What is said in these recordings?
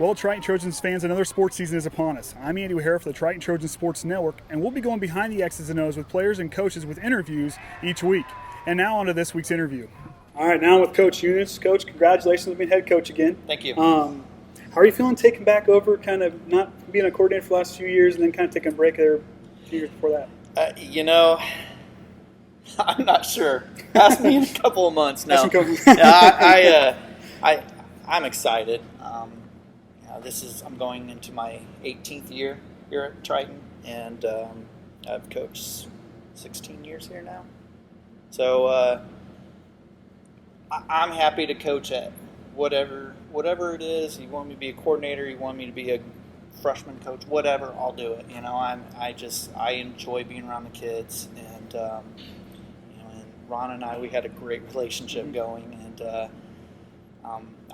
Well, Triton Trojans fans, another sports season is upon us. I'm Andy O'Hara for the Triton Trojan Sports Network, and we'll be going behind the X's and O's with players and coaches with interviews each week. And now on to this week's interview. All right, now with Coach Younis. Coach, congratulations on being head coach again. Thank you. How are you feeling taking back over, kind of not being a coordinator for the last few years and then kind of taking a break there a few years before that? I'm not sure. Ask me in a couple of months. No, I'm excited. I'm going into my 18th year here at Triton, and I've coached 16 years here now. So I'm happy to coach at whatever it is. You want me to be a coordinator, you want me to be a freshman coach, whatever, I'll do it. I enjoy being around the kids, and and Ron and I, we had a great relationship going, and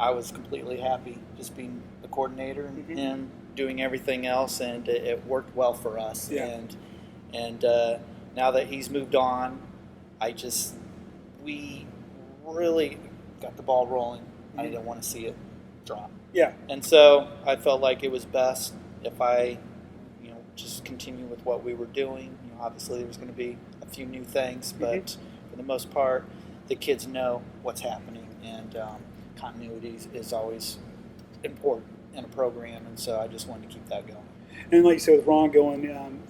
I was completely happy just being the coordinator and him doing everything else, and it worked well for us. Yeah. And now that he's moved on, we really got the ball rolling. I didn't want to see it drop. Yeah. And so I felt like it was best if I, just continue with what we were doing. Obviously there was going to be a few new things, but for the most part, the kids know what's happening, and continuity is always important in a program, and so I just wanted to keep that going. And like you said, with Ron going,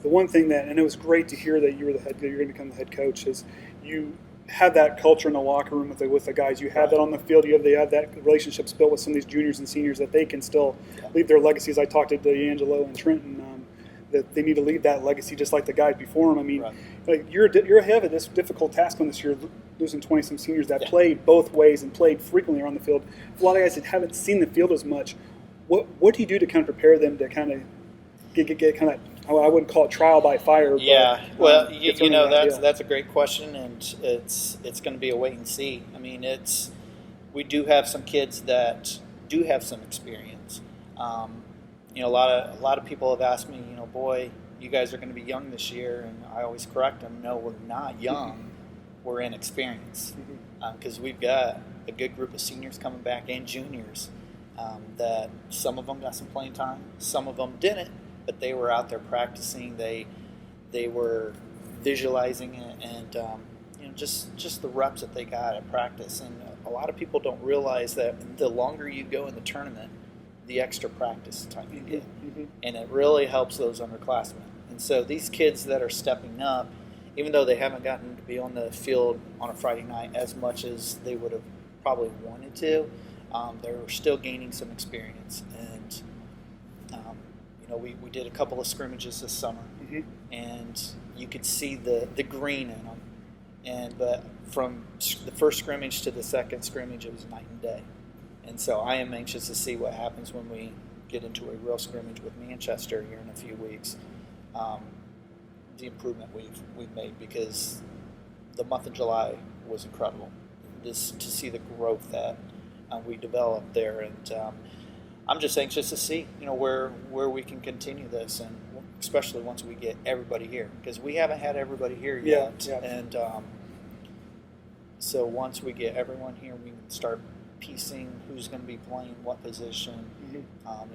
the one thing and it was great to hear that you're going to become the head coach, is you have that culture in the locker room with the guys. You have that on the field. They have that relationships built with some of these juniors and seniors that they can still leave their legacies. I talked to D'Angelo and Trenton that they need to leave that legacy just like the guys before them. I mean, like you're ahead of this difficult task on this year, losing 20-some seniors that played both ways and played frequently around the field. A lot of guys that haven't seen the field as much. What do you do to kind of prepare them to kind of get kind of, I wouldn't call it trial by fire. Yeah, but, that's a great question, and it's going to be a wait and see. I mean, we do have some kids that do have some experience. A lot of people have asked me, boy, you guys are going to be young this year, and I always correct them. No, we're not young. We're inexperienced, because we've got a good group of seniors coming back and juniors. That some of them got some playing time, some of them didn't, but they were out there practicing. They were visualizing it, and just the reps that they got at practice. And a lot of people don't realize that the longer you go in the tournament, the extra practice time you get, and it really helps those underclassmen. And so these kids that are stepping up, even though they haven't gotten to be on the field on a Friday night as much as they would have probably wanted to, they're still gaining some experience. And we did a couple of scrimmages this summer, and you could see the green in them. But from the first scrimmage to the second scrimmage, it was night and day. And so I am anxious to see what happens when we get into a real scrimmage with Manchester here in a few weeks. The improvement we've made, because the month of July was incredible. To see the growth that we developed there, and I'm just anxious to see where we can continue this, and especially once we get everybody here, because we haven't had everybody here yet. And so once we get everyone here, we can start piecing who's going to be playing what position.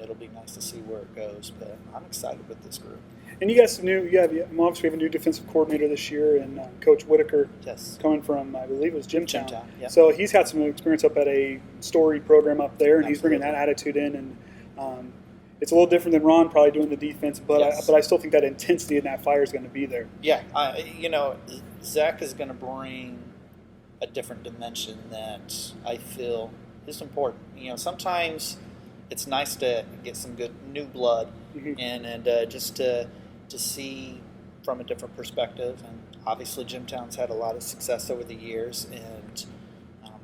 It'll be nice to see where it goes, but I'm excited with this group. And you guys obviously have a new defensive coordinator this year, and Coach Whitaker, coming from, I believe it was Jimtown. Yeah. So he's had some experience up at a Story program up there, and he's bringing that attitude in. And it's a little different than Ron probably doing the defense, but I still think that intensity and that fire is going to be there. Yeah, Zach is going to bring a different dimension that I feel is important. Sometimes it's nice to get some good new blood, and just to see from a different perspective. And obviously Jimtown's had a lot of success over the years, and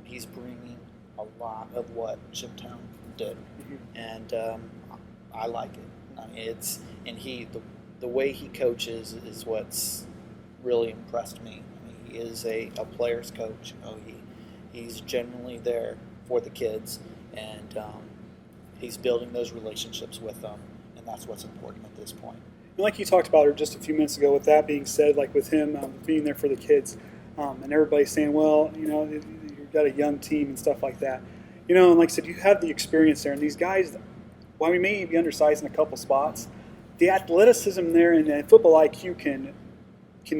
he's bringing a lot of what Jimtown did, and I like it. The way he coaches is what's really impressed me. He is a player's coach. He's generally there for the kids, and he's building those relationships with them, and that's what's important at this point. And like you talked about just a few minutes ago, with that being said, like with him being there for the kids, and everybody saying, well, you've got a young team and stuff like that. And like I said, you have the experience there, and these guys, while we may be undersized in a couple spots, the athleticism there and football IQ can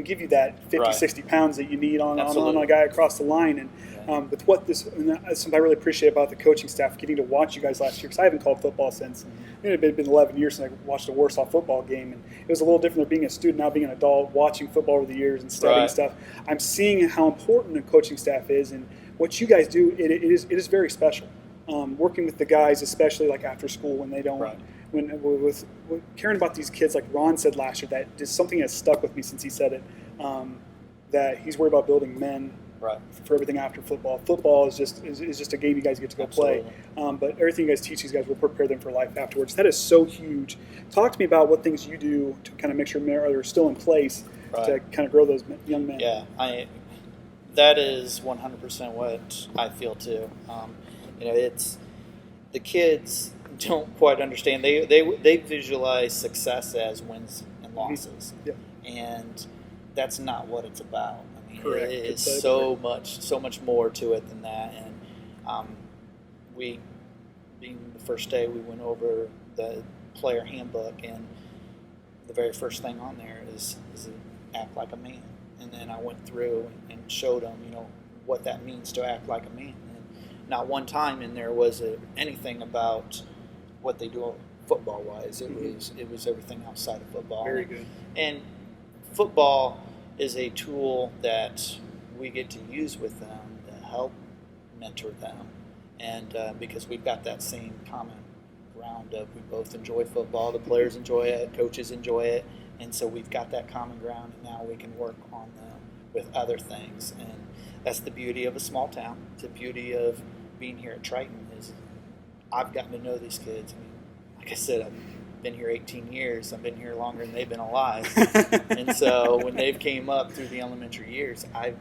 give you that 50, Right. 60 pounds that you need on Absolutely. a guy across the line. And with what this, and that's something I really appreciate about the coaching staff, getting to watch you guys last year, because I haven't called football since, it had been 11 years since I watched a Warsaw football game. And it was a little different than being a student, now being an adult, watching football over the years and studying Right. stuff. I'm seeing how important the coaching staff is, and what you guys do, it is very special. Working with the guys, especially like after school when they don't, Right. with caring about these kids, like Ron said last year, that is something that's stuck with me since he said it, that he's worried about building men Right. for everything after football. Football is just a game you guys get to go play, but everything you guys teach these guys will prepare them for life afterwards. That is so huge. Talk to me about what things you do to kind of make sure they're still in place to kind of grow those young men. Yeah, that is 100% what I feel too. It's the kids don't quite understand. They visualize success as wins and losses, and that's not what it's about. I mean, Correct. it is so much more to it than that. And we, being the first day, we went over the player handbook, and the very first thing on there is act like a man. And then I went through and showed them, what that means to act like a man. And not one time in there was it anything about what they do football-wise. It was everything outside of football. Very good. And football is a tool that we get to use with them to help mentor them. And because we've got that same common ground of we both enjoy football, the players enjoy it, coaches enjoy it, and so we've got that common ground, and now we can work on them with other things. And that's the beauty of a small town. It's the beauty of being here at Triton is I've gotten to know these kids. I mean, like I said, I've been here 18 years. I've been here longer than they've been alive. And so when they've came up through the elementary years, I've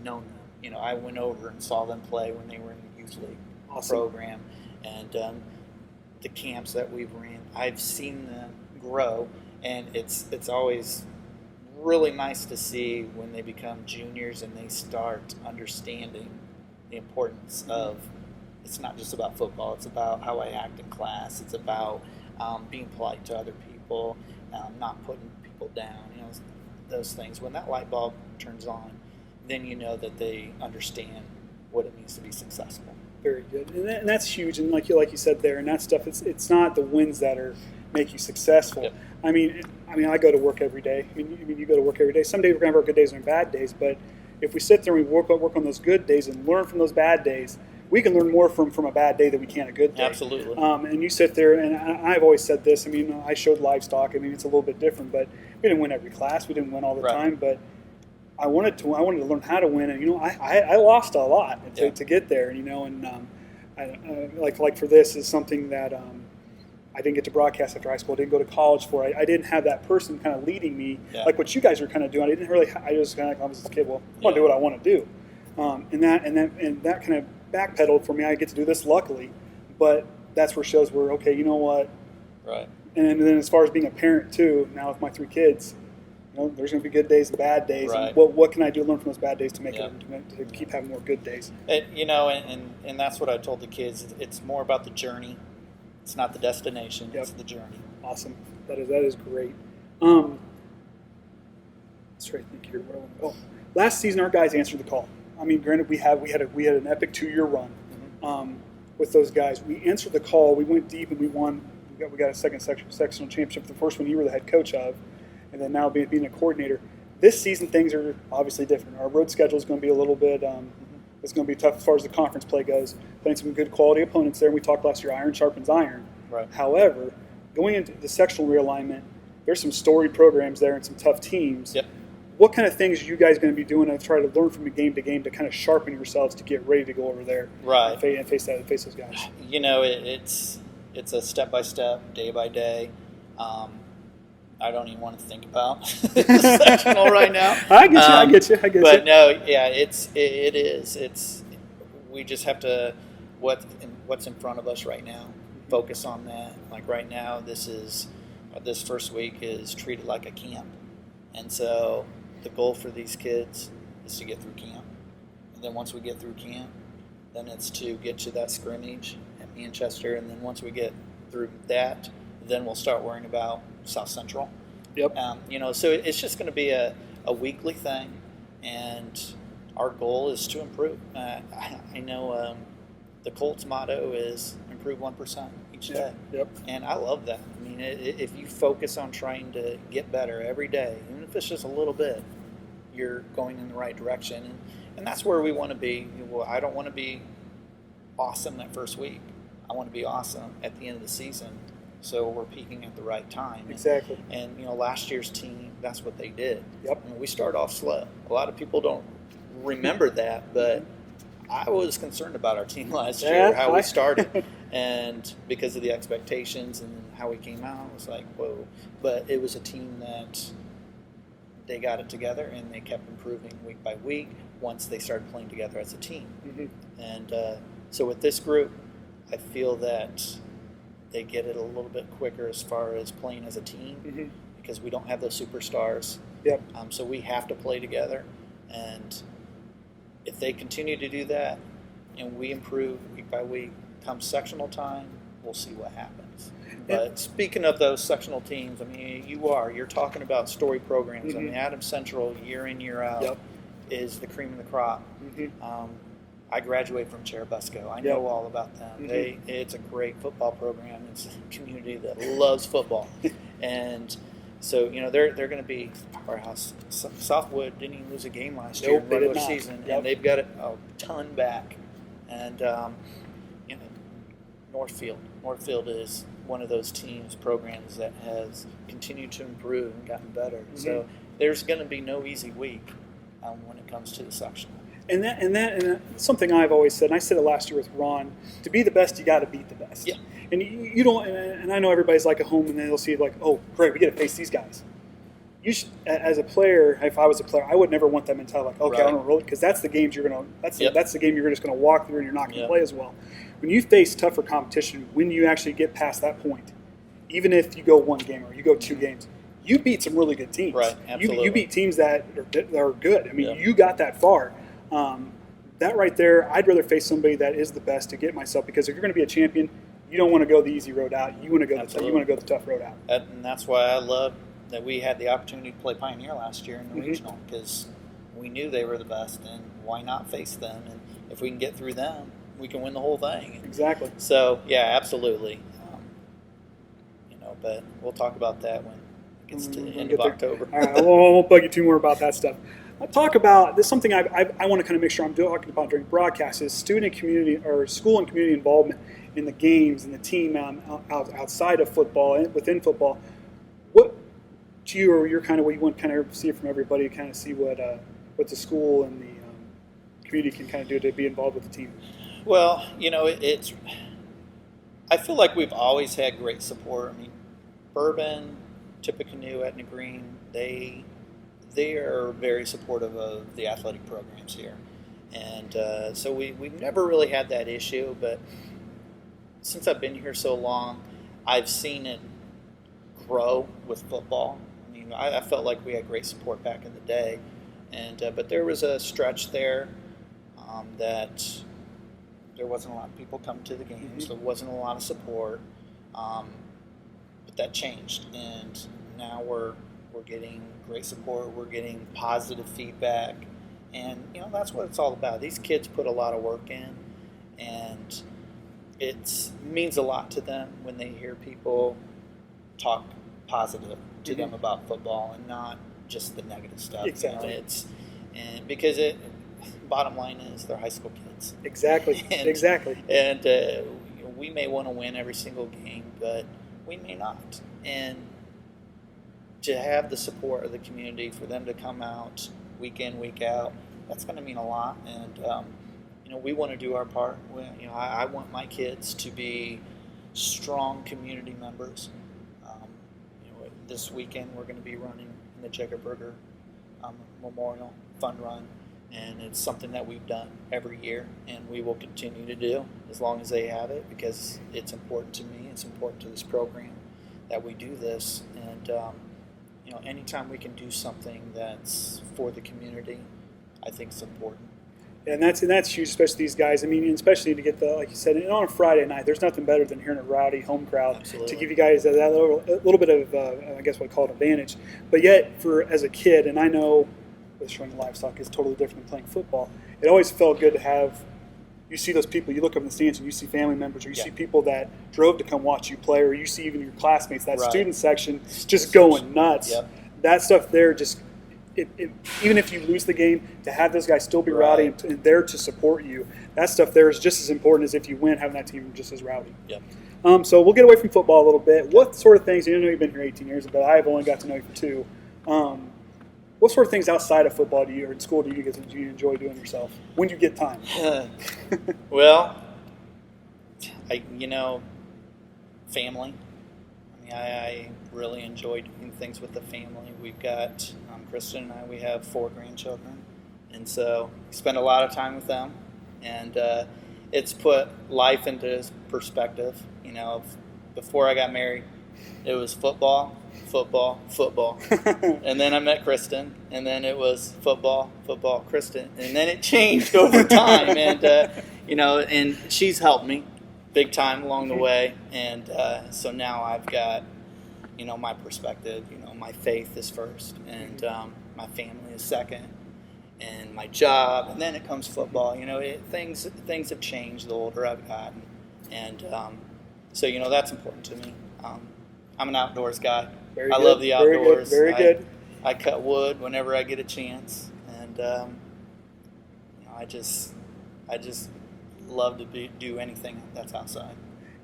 known them. I went over and saw them play when they were in the youth league program, and the camps that we've ran. I've seen them grow, and it's always really nice to see when they become juniors and they start understanding the importance of it's not just about football. It's about how I act in class. It's about being polite to other people, not putting people down. Those things. When that light bulb turns on, then you know that they understand what it means to be successful. Very good, and that's huge. And like you said there, and that stuff. It's not the wins that make you successful. Yep. I mean, I go to work every day. I mean, you go to work every day. Some days we're gonna have our good days and our bad days, but if we sit there and we work on those good days and learn from those bad days, we can learn more from a bad day than we can a good day. Absolutely. And you sit there, and I've always said this. I mean, I showed livestock. I mean, it's a little bit different, but we didn't win every class. We didn't win all the time, but I wanted to learn how to win, and I lost a lot to get there. And like for this is something that I didn't get to broadcast after high school. I didn't go to college for. I didn't have that person kind of leading me like what you guys are kind of doing. I just kind of I was a kid. Well, I want to do what I want to do, and that kind of backpedaled for me. I get to do this luckily, but that's where shows were okay. You know what? Right. And then as far as being a parent too, now with my 3 kids, there's going to be good days and bad days. Right. And what can I do to learn from those bad days to make to keep having more good days? And that's what I told the kids. It's more about the journey. It's not the destination. It's the journey. Awesome. That is great. Let's try to think here. Last season our guys answered the call. I mean, granted we had an epic 2-year run with those guys. We answered the call. We went deep and we won. We got a second sectional championship. The first one you were the head coach of, and then now being a coordinator. This season things are obviously different. Our road schedule is going to be a little bit. It's going to be tough as far as the conference play goes. Playing some good quality opponents there. And we talked last year, iron sharpens iron. Right. However, going into the sectional realignment, there's some storied programs there and some tough teams. Yep. What kind of things are you guys going to be doing to try to learn from game to game to kind of sharpen yourselves to get ready to go over there and face those guys? It's a step-by-step, day-by-day. I don't even want to think about sectional right now. I get you. But no, yeah, it is. We just have to what's in front of us right now. Focus on that. Like right now, this first week is treated like a camp, and so the goal for these kids is to get through camp, and then once we get through camp, then it's to get to that scrimmage at Manchester, and then once we get through that, then we'll start worrying about South Central. Yep. So it's just going to be a weekly thing, and our goal is to improve. I know the Colts motto is improve 1% each day. Yep. And I love that. I mean, if you focus on trying to get better every day, even if it's just a little bit, you're going in the right direction. And that's where we want to be. Well, I don't want to be awesome that first week. I want to be awesome at the end of the season, so we're peaking at the right time. Exactly. And last year's team, that's what they did. Yep. I mean, we started off slow. A lot of people don't remember that, but I was concerned about our team last year, how we started, and because of the expectations and how we came out, it was like, whoa. But it was a team that they got it together, and they kept improving week by week once they started playing together as a team. Mm-hmm. And so with this group, I feel that they get it a little bit quicker as far as playing as a team, mm-hmm. because we don't have those superstars. Yep. So we have to play together, and if they continue to do that and we improve week by week, come sectional time, we'll see what happens. But speaking of those sectional teams, I mean, you're talking about story programs. Mm-hmm. I mean, Adams Central, year in, year out, yep. is the cream of the crop. Mm-hmm. I graduated from Cherubusco. I know all about them. Mm-hmm. It's a great football program. It's a community that loves football. And so, they're going to be powerhouse. Southwood didn't even lose a game last year in regular season, and they've got a ton back. And, Northfield is one of those teams, programs that has continued to improve and gotten better. Mm-hmm. So there's going to be no easy week when it comes to the sectional. And that's something I've always said, and I said it last year with Ron, to be the best, you got to beat the best. Yeah. And you don't, and I know everybody's like at home, and then they'll see like, oh, great, we get to face these guys. You should, as a player, if I was a player, I would never want that mentality. Like, okay, right. I'm gonna roll it, because that's the games you're gonna. That's the game you're just gonna walk through, and you're not gonna play as well. When you face tougher competition, when you actually get past that point, even if you go one game or you go two games, you beat some really good teams. Right, absolutely. You beat teams that are good. I mean, you got that far. That right there, I'd rather face somebody that is the best to get myself, because if you're going to be a champion, you don't want to go the easy road out. You want to go the tough road out. And that's why I love that we had the opportunity to play Pioneer last year in the regional, because we knew they were the best, and why not face them? And if we can get through them, we can win the whole thing. Exactly. So yeah, absolutely. But we'll talk about that when it gets to the end of October. All right, I won't bug you too more about that stuff. I'll talk about this. Something I want to kind of make sure I'm talking about during broadcast is student and community, or school and community involvement in the games and the team outside of football and within football. What to you, or your kind of what you want to kind of see it from everybody, kind of see what the school and the community can kind of do to be involved with the team? Well, it's. I feel like we've always had great support. I mean, Bourbon, Tippecanoe, Etna Green, they are very supportive of the athletic programs here. And so we've never really had that issue, but since I've been here so long, I've seen it grow with football. I mean, I felt like we had great support back in the day, but there was a stretch there that there wasn't a lot of people coming to the games. There wasn't a lot of support, but that changed, and now we're getting great support. We're getting positive feedback, and that's what it's all about. These kids put a lot of work in, and it means a lot to them when they hear people talk positive to them about football and not just the negative stuff. Exactly. And because bottom line is they're high school kids. Exactly. Exactly. And we may want to win every single game, but we may not. And to have the support of the community, for them to come out week in, week out, that's going to mean a lot. And we want to do our part. I want my kids to be strong community members. This weekend we're going to be running in the Jeckerberger Memorial Fun Run, and it's something that we've done every year, and we will continue to do as long as they have it, because it's important to me. It's important to this program that we do this, and anytime we can do something that's for the community, I think it's important. And that's huge, especially these guys. I mean, especially to get the, like you said, and on a Friday night, there's nothing better than hearing a rowdy home crowd Absolutely. to give you guys that little bit of, I guess what I call it, advantage. But yet, as a kid, and I know with showing livestock is totally different than playing football, it always felt good to have. You see those people, you look up in the stands and you see family members, or you see people that drove to come watch you play, or you see even your classmates, that student section just going nuts. Yep. That stuff there just. Even if you lose the game, to have those guys still be rowdy and there to support you, that stuff there is just as important as if you win, having that team just as rowdy. Yep. So we'll get away from football a little bit. What sort of things, I know you've been here 18 years, but I've only got to know you for 2. What sort of things outside of football do you, or in school, do you enjoy doing yourself when you get time? Well, family. I really enjoy doing things with the family. We've got Kristen and I. We have 4 grandchildren, and so we spend a lot of time with them. And it's put life into perspective. Before I got married, it was football, and then I met Kristen, and then it was football, Kristen, and then it changed over time. And and she's helped me big time along the way, and so now I've got my perspective. My faith is first, and my family is second, and my job, and then it comes football. Things have changed the older I've gotten, and so that's important to me. I'm an outdoors guy. I love the outdoors. Very good. I cut wood whenever I get a chance, and I just love to do anything that's outside.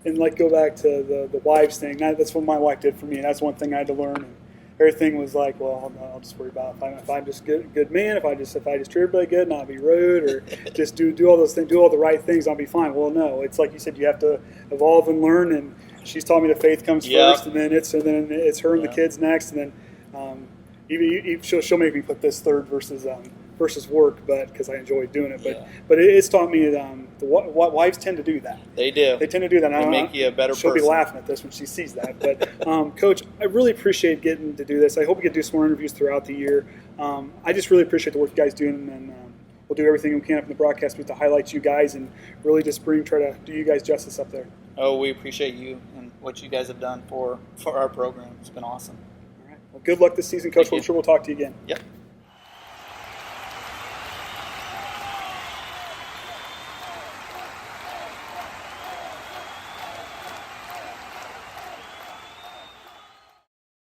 And go back to the wives thing. That's what my wife did for me, and that's one thing I had to learn. And everything was like, well, I'll just worry about if I'm just a good man, if I just treat everybody good, not be rude, or just do all those things, do all the right things, I'll be fine. Well, no, it's like you said, you have to evolve and learn. And she's taught me the faith comes first, and then it's her and the kids next, and then even she'll make me put this third versus work, but because I enjoy doing it. But it's taught me what wives tend to do that. They do. They tend to do that. They make you a better She'll person. be laughing at this when she sees that. But Coach, I really appreciate getting to do this. I hope we get to do some more interviews throughout the year. I just really appreciate the work you guys do, and we'll do everything we can up in the broadcast to highlight you guys and really just try to do you guys justice up there. Oh, we appreciate you and what you guys have done for our program. It's been awesome. All right. Well, good luck this season, Coach. I'm sure we'll talk to you again. Yep.